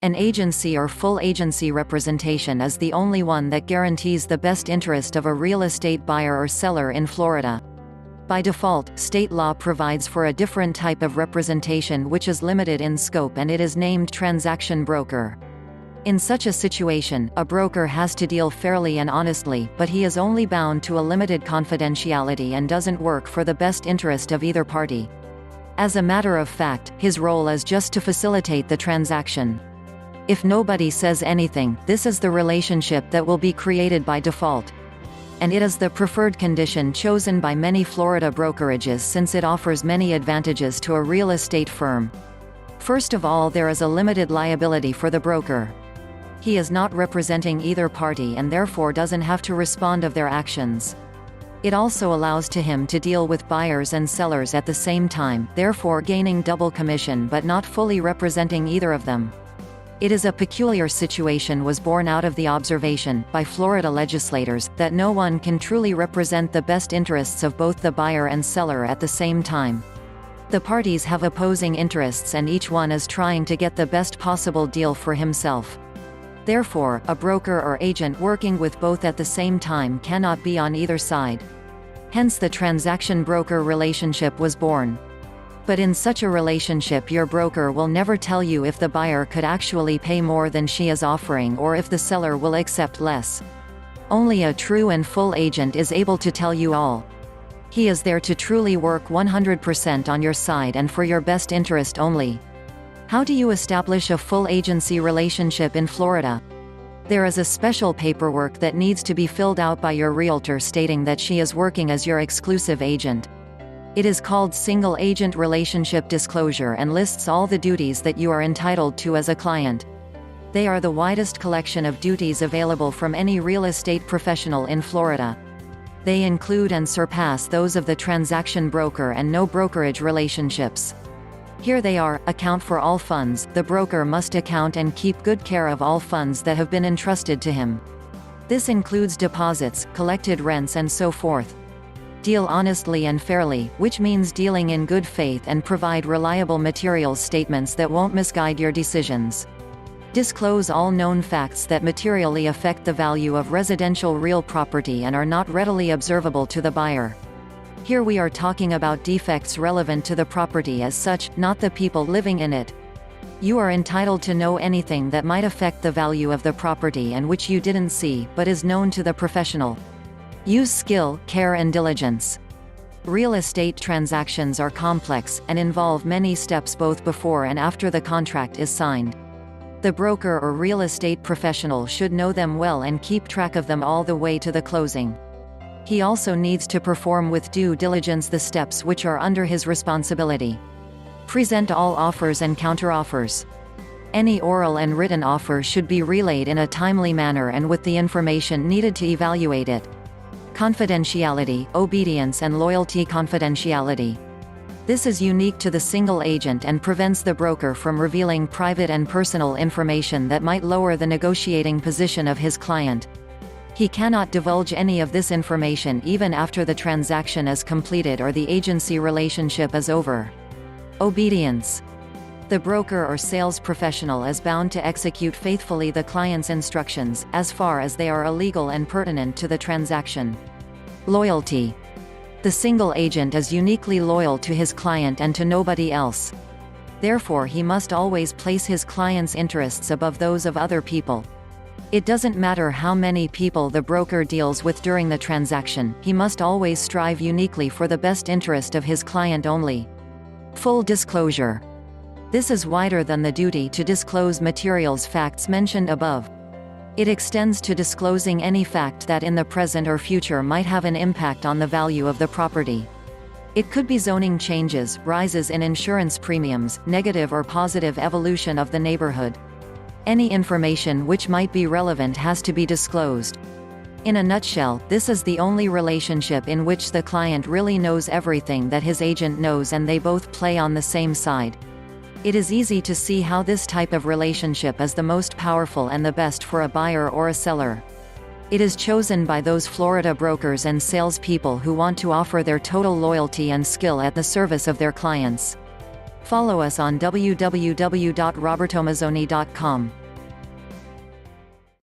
An agency or full agency representation is the only one that guarantees the best interest of a real estate buyer or seller in Florida. By default, state law provides for a different type of representation which is limited in scope, and it is named transaction broker. In such a situation, a broker has to deal fairly and honestly, but he is only bound to a limited confidentiality and doesn't work for the best interest of either party. As a matter of fact, his role is just to facilitate the transaction. If nobody says anything, this is the relationship that will be created by default. And it is the preferred condition chosen by many Florida brokerages since it offers many advantages to a real estate firm. First of all, there is a limited liability for the broker. He is not representing either party and therefore doesn't have to respond of their actions. It also allows him to deal with buyers and sellers at the same time, therefore gaining double commission but not fully representing either of them. It is a peculiar situation was born out of the observation, by Florida legislators, that no one can truly represent the best interests of both the buyer and seller at the same time. The parties have opposing interests and each one is trying to get the best possible deal for himself. Therefore, a broker or agent working with both at the same time cannot be on either side. Hence the transaction broker relationship was born. But in such a relationship, your broker will never tell you if the buyer could actually pay more than she is offering or if the seller will accept less. Only a true and full agent is able to tell you all. He is there to truly work 100% on your side and for your best interest only. How do you establish a full agency relationship in Florida? There is a special paperwork that needs to be filled out by your realtor stating that she is working as your exclusive agent. It is called Single Agent Relationship Disclosure and lists all the duties that you are entitled to as a client. They are the widest collection of duties available from any real estate professional in Florida. They include and surpass those of the transaction broker and no brokerage relationships. Here they are: account for all funds. The broker must account and keep good care of all funds that have been entrusted to him. This includes deposits, collected rents and so forth. Deal honestly and fairly, which means dealing in good faith and provide reliable materials statements that won't misguide your decisions. Disclose all known facts that materially affect the value of residential real property and are not readily observable to the buyer. Here we are talking about defects relevant to the property as such, not the people living in it. You are entitled to know anything that might affect the value of the property and which you didn't see, but is known to the professional. Use skill, care and diligence. Real estate transactions are complex, and involve many steps both before and after the contract is signed. The broker or real estate professional should know them well and keep track of them all the way to the closing. He also needs to perform with due diligence the steps which are under his responsibility. Present all offers and counteroffers. Any oral and written offer should be relayed in a timely manner and with the information needed to evaluate it. Confidentiality, obedience and loyalty. Confidentiality. This is unique to the single agent and prevents the broker from revealing private and personal information that might lower the negotiating position of his client. He cannot divulge any of this information even after the transaction is completed or the agency relationship is over. Obedience. The broker or sales professional is bound to execute faithfully the client's instructions, as far as they are legal and pertinent to the transaction. Loyalty. The single agent is uniquely loyal to his client and to nobody else. Therefore, he must always place his client's interests above those of other people. It doesn't matter how many people the broker deals with during the transaction, he must always strive uniquely for the best interest of his client only. Full disclosure. This is wider than the duty to disclose materials facts mentioned above. It extends to disclosing any fact that in the present or future might have an impact on the value of the property. It could be zoning changes, rises in insurance premiums, negative or positive evolution of the neighborhood. Any information which might be relevant has to be disclosed. In a nutshell, this is the only relationship in which the client really knows everything that his agent knows and they both play on the same side. It is easy to see how this type of relationship is the most powerful and the best for a buyer or a seller. It is chosen by those Florida brokers and salespeople who want to offer their total loyalty and skill at the service of their clients. Follow us on www.robertomazzoni.com.